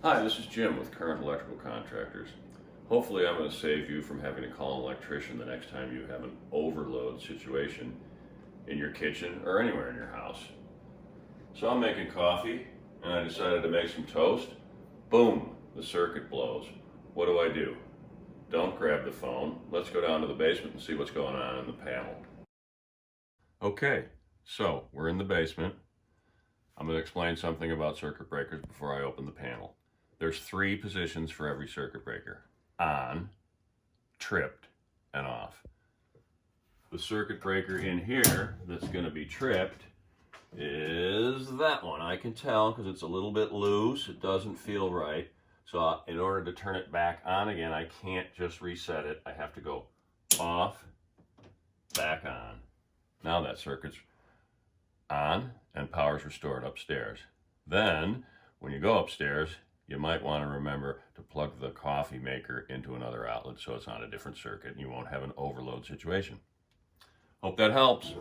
Hi, this is Jim with Current Electrical Contractors. Hopefully I'm going to save you from having to call an electrician the next time you have an overload situation in your kitchen or anywhere in your house. So I'm making coffee and I decided to make some toast. Boom, the circuit blows. What do? Don't grab the phone. Let's go down to the basement and see what's going on in the panel. Okay, so we're in the basement. I'm going to explain something about circuit breakers before I open the panel. There's 3 positions for every circuit breaker: on, tripped, and off. The circuit breaker in here that's going to be tripped is that one. I can tell because it's a little bit loose. It doesn't feel right. So in order to turn it back on again, I can't just reset it. I have to go off, back on. Now that circuit's on and power's restored upstairs. Then when you go upstairs, you might want to remember to plug the coffee maker into another outlet so it's on a different circuit and you won't have an overload situation. Hope that helps.